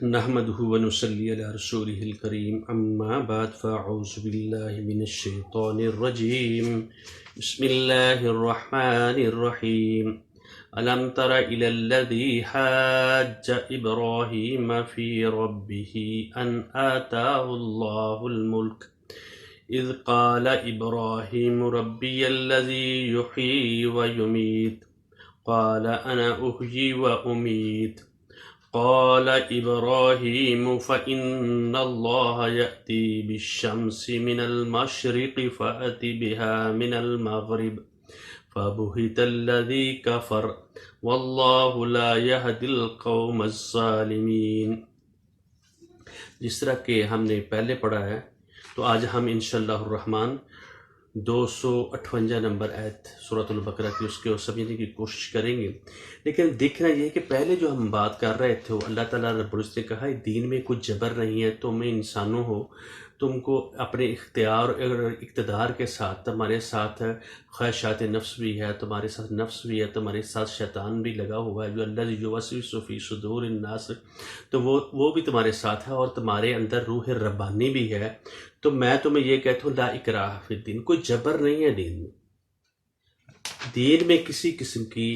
نحمده ونصلي على رسوله الكريم أما بعد فأعوذ بالله من الشيطان الرجيم بسم الله الرحمن الرحيم ألم تر إلى الذي حاج إبراهيم في ربه أن آتاه الله الملك إذ قال إبراهيم ربي الذي يحيي ويميت قال أنا أحيي وأميت قال إبراهيم فإن الله يأتي بالشمس من المشرق فأت بها من المغرب فبهت الذي كفر والله لا يهدي القوم الظالمين۔ جس طرح کہ ہم نے پہلے پڑھا ہے تو آج ہم انشاءاللہ الرحمن 258 نمبر آیت سورۃ البقرہ کی اس کے سمجھنے کی کوشش کریں گے۔ لیکن دیکھنا یہ ہے کہ پہلے جو ہم بات کر رہے تھے وہ اللہ تعالیٰ رب العزت نے کہا ہے دین میں کچھ جبر نہیں ہے، تم انسانوں ہو، تم کو اپنے اختیار اور اقتدار کے ساتھ تمہارے ساتھ خواہشات نفس بھی ہے، تمہارے ساتھ نفس بھی ہے، تمہارے ساتھ شیطان بھی لگا ہوا ہے جو اللہ یوسوس فی صدور الناس، تو وہ بھی تمہارے ساتھ ہے، اور تمہارے اندر روح ربانی بھی ہے۔ تو میں تمہیں یہ کہتا ہوں لا اکراہ فی الدین، کوئی جبر نہیں ہے دین میں۔ دین میں کسی قسم کی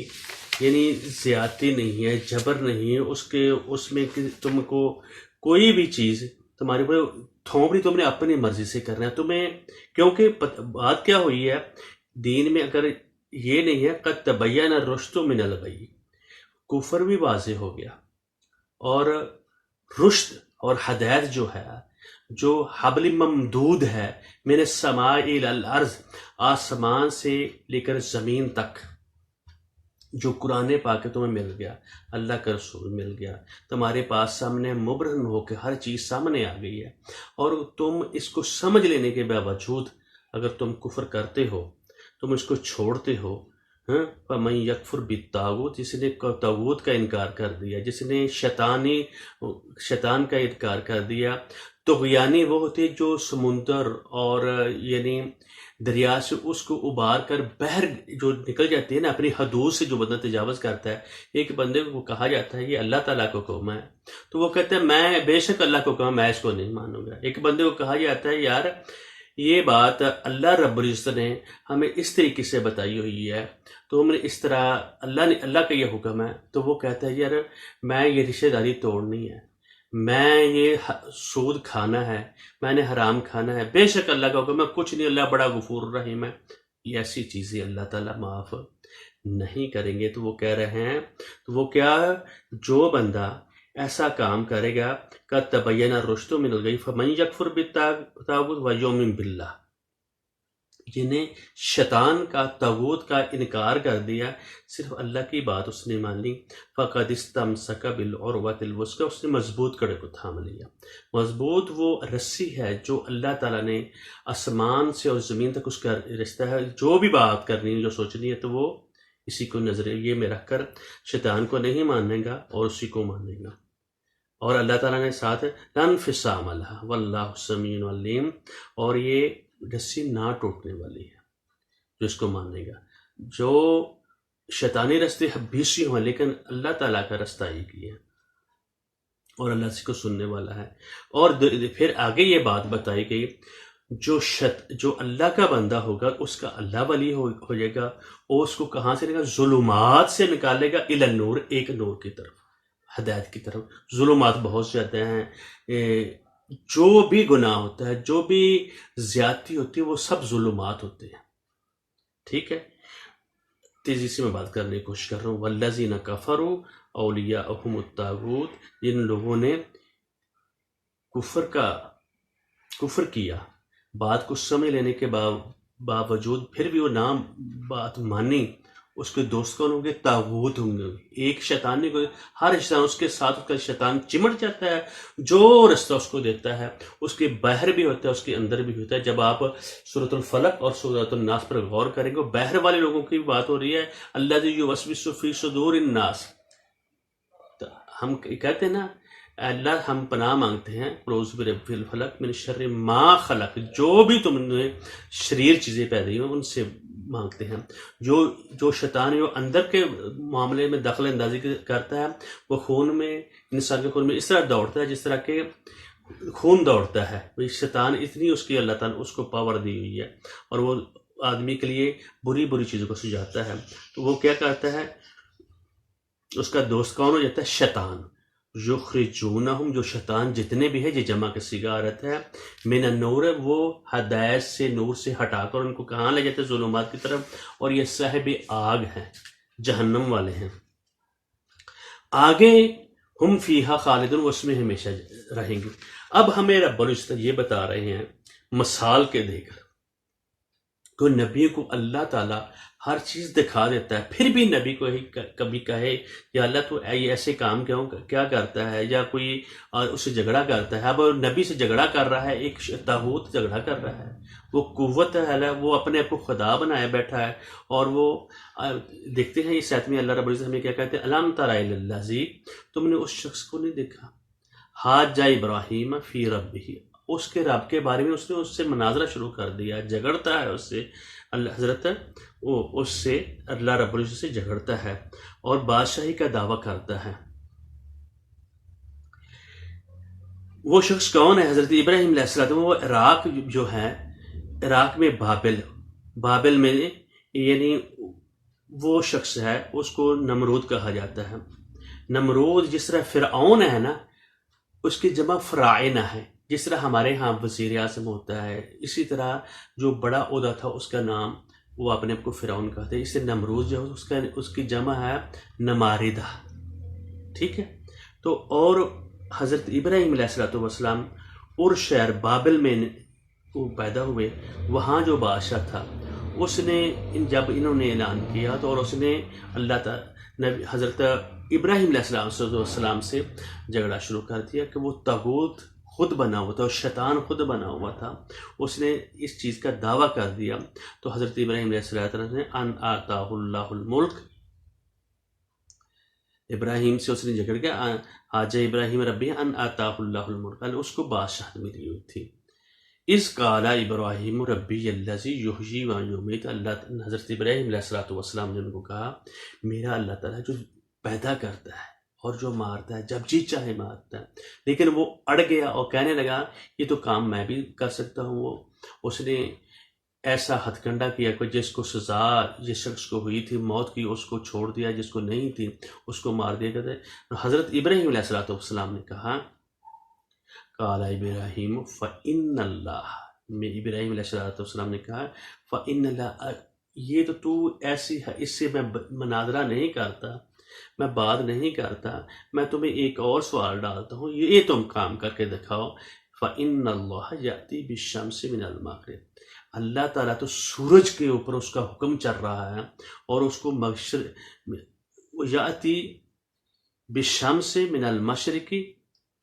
یعنی زیادتی نہیں ہے، جبر نہیں ہے، اس میں تم کو کوئی بھی چیز تمہارے اوپر تھوپڑی تم نے اپنی مرضی سے کرنا ہے تمہیں، کیونکہ بات کیا ہوئی ہے دین میں، اگر یہ نہیں ہے قد تبین الرشد من الغی، کفر بھی واضح ہو گیا، اور رشد اور ہدایت جو ہے، جو حبل ممدود ہے من السماء الی الارض، آسمان سے لے کر زمین تک، جو قرآن پاک تمہیں مل گیا، اللہ کا رسول مل گیا، تمہارے پاس سامنے مبرہن ہو کے ہر چیز سامنے آ گئی ہے، اور تم اس کو سمجھ لینے کے باوجود اگر تم کفر کرتے ہو، تم اس کو چھوڑتے ہو، فَمَن يَكْفُرْ بِالطَّاغُوتِ، جس نے طاغوت کا انکار کر دیا، جس نے شیطان کا انکار کر دیا۔ طغیانی وہ ہوتے جو سمندر اور یعنی دریا سے اس کو ابار کر بحر جو نکل جاتی ہے نا، اپنی حدود سے جو بندہ تجاوز کرتا ہے۔ ایک بندے کو کہا جاتا ہے یہ اللہ تعالیٰ کو حکم ہے، تو وہ کہتا ہے میں بے شک اللہ کو کہا میں اس کو نہیں مانوں گا۔ ایک بندے کو کہا جاتا ہے یار یہ بات اللہ رب العزت نے ہمیں اس طریقے سے بتائی ہوئی ہے، تو ہم نے اس طرح اللہ کا یہ حکم ہے، تو وہ کہتا ہے یار میں یہ رشتہ داری توڑنی ہے، میں یہ سود کھانا ہے، میں نے حرام کھانا ہے، بے شک اللہ کا حکم ہے کچھ نہیں، اللہ بڑا غفور رحیم ہے۔ یہ ایسی چیزیں اللہ تعالیٰ معاف نہیں کریں گے۔ تو وہ کہہ رہے ہیں تو وہ کیا، جو بندہ ایسا کام کرے گا قد تبین الرشد من الغی فمن یکفر بالطاغوت ویؤمن باللہ، جنہیں شیطان کا طاغوت کا انکار کر دیا، صرف اللہ کی بات اس نے مان لی، فقد استمسک بالعروۃ الوثقی، اس نے مضبوط کڑے کو تھام لیا۔ مضبوط وہ رسی ہے جو اللہ تعالیٰ نے آسمان سے اور زمین تک اس کا رشتہ ہے، جو بھی بات کرنی ہے جو سوچنی ہے تو وہ اسی کو نظریے میں رکھ کر شیطان کو نہیں ماننے گا اور اسی کو مانے گا۔ اور اللہ تعالیٰ نے ساتھ لا انفصام لہا واللہ سمیع علیم، اور یہ رسی نہ ٹوٹنے والی ہے جو اس کو ماننے گا۔ جو شیطانی رستے بیسی ہوں لیکن اللہ تعالیٰ کا رستہ ایک ہی ہے، اور اللہ اس کو سننے والا ہے۔ اور پھر آگے یہ بات بتائی گئی جو اللہ کا بندہ ہوگا اس کا اللہ ولی ہو جائے گا، اور اس کو کہاں سے نکالے گا، ظلمات سے نکالے گا الی النور، ایک نور کی طرف، ہدایت کی طرف۔ ظلمات بہت زیادہ ہیں، جو بھی گناہ ہوتا ہے، جو بھی زیادتی ہوتی ہے، وہ سب ظلمات ہوتے ہیں، ٹھیک ہے۔ تیزی سے میں بات کرنے کی کوشش کر رہا ہوں۔ والذین کفروا اولیاءہم الطاغوت، جن لوگوں نے کفر کیا، بات کو سمجھ لینے کے باوجود پھر بھی وہ نام بات مانی، اس کے دوست کون ہوں گے، طاغوت ہوں گے۔ ایک شیطان نہیں کوئی، ہر شیطان اس کے ساتھ اس کا شیطان چمٹ جاتا ہے، جو رستہ اس کو دیتا ہے، اس کے باہر بھی ہوتا ہے اس کے اندر بھی ہوتا ہے۔ جب آپ سورۃ الفلق اور سورۃ الناس پر غور کریں گے، باہر والے لوگوں کی بات ہو رہی ہے، الذی یوسوس فی صدور الناس۔ ہم کہتے ہیں نا اللہ ہم پناہ مانگتے ہیں اعوذ برب الفلق من شر ما خلق، جو بھی تم نے شریر چیزیں پیدا ہوئی ہیں ان سے مانگتے ہیں. جو شیطان جو اندر کے معاملے میں دخل اندازی کرتا ہے وہ خون میں، انسان کے خون میں اس طرح دوڑتا ہے جس طرح کہ خون دوڑتا ہے. شیطان اتنی اس کی اللہ تعالیٰ نے اس کو پاور دی ہوئی ہے اور وہ آدمی کے لیے بری بری چیزوں کو سجاتا ہے. تو وہ کیا کرتا ہے، اس کا دوست کون ہو جاتا ہے؟ شیطان. یخرجونہم، جو شیطان جتنے بھی ہے، یہ جمع کا صیغہ آتا ہے، من النور، وہ ہدایت سے، نور سے ہٹا کر ان کو کہاں لے جاتے ہیں؟ ظلمات کی طرف. اور یہ صاحب آگ ہیں، جہنم والے ہیں. آگے ہم فیہا خالدون، اس میں ہمیشہ رہیں گے. اب ہمیں رب العزت یہ بتا رہے ہیں مثال کے دے کر کہ نبی کو اللہ تعالیٰ ہر چیز دکھا دیتا ہے، پھر بھی نبی کو ہی کبھی کہے یا اللہ تو ایسے کام کیا کرتا ہے، یا کوئی اس سے جھگڑا کرتا ہے. اب نبی سے جھگڑا کر رہا ہے، ایک طاغوت جھگڑا کر رہا ہے، وہ قوت ہے، وہ اپنے آپ کو خدا بنایا بیٹھا ہے. اور وہ دیکھتے ہیں اس آیت میں اللہ رب العزت ہمیں کیا کہتے ہیں، الم تر الی الذی، تم نے اس شخص کو نہیں دیکھا، حاج ابراہیم فی ربہ، اس کے رب کے بارے میں اس نے اس سے مناظرہ شروع کر دیا، جھگڑتا ہے اس سے. حضرت وہ اس سے اللہ رب العزت سے جھگڑتا ہے اور بادشاہی کا دعویٰ کرتا ہے. وہ شخص کون ہے؟ حضرت ابراہیم علیہ السلام. وہ عراق جو ہے، عراق میں بابل میں، یعنی وہ شخص ہے، اس کو نمرود کہا جاتا ہے. نمرود جس طرح فرعون ہے نا، اس کی جمع فرائنہ ہے. جس طرح ہمارے ہاں وزیر اعظم ہوتا ہے، اسی طرح جو بڑا عہدہ تھا اس کا نام وہ اپنے آپ کو فرعون کہتے ہیں. اس سے نمرود جو ہے اس کی جمع ہے نماردہ. ٹھیک ہے. تو اور حضرت ابراہیم علیہ السلام اور شہر بابل میں وہ پیدا ہوئے. وہاں جو بادشاہ تھا اس نے جب انہوں نے اعلان کیا تو، اور اس نے اللہ تعالیٰ حضرت ابراہیم علیہ السلام سے جھگڑا شروع کر دیا کہ وہ طاغوت خود بنا ہوا تھا اور شیطان خود بنا ہوا تھا. اس نے اس چیز کا دعویٰ کر دیا. تو حضرت ابراہیم علیہ السلام نے ان آتاہ اللہ الملک، ابراہیم سے اس نے جھگڑ کے حاج ابراہیم ربی ان آتاہ اللہ الملک، اس کو بادشاہت ملی ہوئی تھی. اس قال ابراہیم ربی الذی یحیی و یمیت، اللہ حضرت ابراہیم علیہ السلام نے ان کو کہا میرا اللہ تعالیٰ جو پیدا کرتا ہے اور جو مارتا ہے جب جی چاہے مارتا ہے. لیکن وہ اڑ گیا اور کہنے لگا یہ تو کام میں بھی کر سکتا ہوں. وہ اس نے ایسا ہتھ کنڈا کیا کہ جس کو سزا جس شخص کو ہوئی تھی موت کی اس کو چھوڑ دیا، جس کو نہیں تھی اس کو مار دیا گیا. حضرت ابراہیم علیہ السلام نے کہا قال ابراہیم فإن اللہ، میں ابراہیم علیہ السلام نے کہا فإن اللہ، یہ تو ایسی ہے، اس سے میں مناظرہ نہیں کرتا، میں بات نہیں کرتا، میں تمہیں ایک اور سوال ڈالتا ہوں، یہ تم کام کر کے دکھاؤ. فإن اللہ یأتی بالشمس من المغرب، اللہ تعالیٰ تو سورج کے اوپر اس کا حکم چل رہا ہے اور اس کو یأتی بالشمس من المشرق،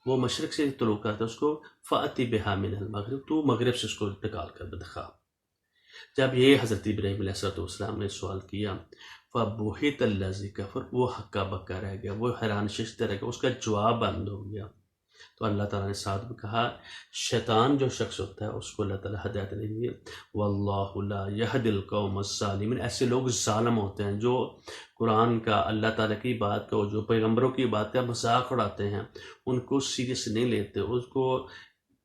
وہ مشرق سے طلوع کرتا ہے، اس کو فأتی بہا من المغرب، تو مغرب سے اس کو نکال کر دکھا. جب یہ حضرت ابراہیم علیہ السلام نے سوال کیا فبہت الذی کفر، وہ ہکا بکا رہ گیا، وہ حیران ششتہ رہ گیا، اس کا جواب بند ہو گیا. تو اللہ تعالیٰ نے ساتھ میں کہا شیطان جو شخص ہوتا ہے اس کو اللہ تعالیٰ ہدایت نہیں ہے. واللہ لا یہدی القوم الظالمین، ایسے لوگ ظالم ہوتے ہیں جو قرآن کا، اللہ تعالیٰ کی بات کا، جو پیغمبروں کی بات کا مذاق اڑاتے ہیں، ان کو سیریس نہیں لیتے، اس کو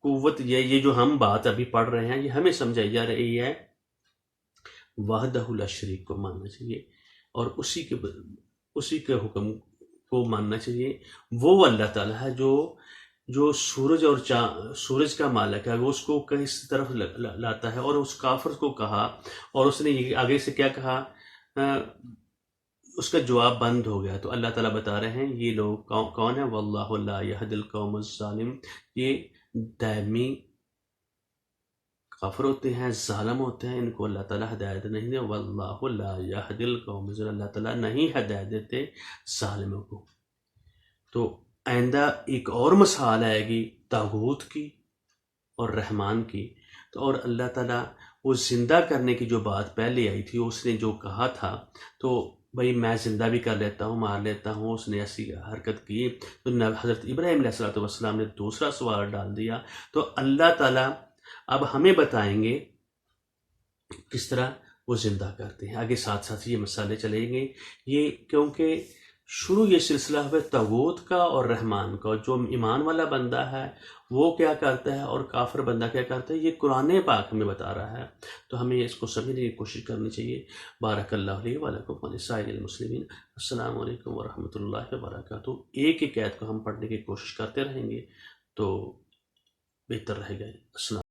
قوت. یہ جو ہم بات ابھی پڑھ رہے ہیں یہ ہمیں سمجھائی جا رہی ہے وحدہ لا شریک کو ماننا چاہیے اور اسی کے حکم کو ماننا چاہیے. وہ اللہ تعالیٰ ہے جو سورج اور سورج کا مالک ہے، وہ اس کو کس طرف لاتا ہے. اور اس کافر کو کہا اور اس نے یہ آگے سے کیا کہا، اس کا جواب بند ہو گیا. تو اللہ تعالیٰ بتا رہے ہیں یہ لوگ کون ہیں، واللہ لا یہدی القوم الظالم، یہ دائمی کافر ہوتے ہیں، ظالم ہوتے ہیں، ان کو اللہ تعالیٰ ہدایت نہیں دے. واللہ لا یہدی القوم الظالمین، اللہ تعالیٰ نہیں ہدایت دیتے ظالموں کو. تو آئندہ ایک اور مثال آئے گی طاغوت کی اور رحمان کی. تو اور اللہ تعالیٰ وہ زندہ کرنے کی جو بات پہلے آئی تھی، اس نے جو کہا تھا تو بھائی میں زندہ بھی کر لیتا ہوں، مار لیتا ہوں، اس نے ایسی حرکت کی. تو حضرت ابراہیم علیہ السلام نے دوسرا سوال ڈال دیا. تو اللہ تعالیٰ اب ہمیں بتائیں گے کس طرح وہ زندہ کرتے ہیں۔ آگے ساتھ ساتھ یہ مسئلے چلیں گے، یہ کیونکہ شروع یہ سلسلہ ہوا طاغوت کا اور رحمان کا، جو ایمان والا بندہ ہے وہ کیا کرتا ہے اور کافر بندہ کیا کرتا ہے، یہ قرآن پاک ہمیں بتا رہا ہے، تو ہمیں اس کو سمجھنے کی کوشش کرنی چاہیے۔ بارک اللہ علیہ ولکم ولسائر المسلمین۔ السلام علیکم ورحمۃ اللہ وبرکاتہ۔ ایک ایک آیت کو ہم پڑھنے کی کوشش کرتے رہیں گے تو بہتر رہے گا۔ السلام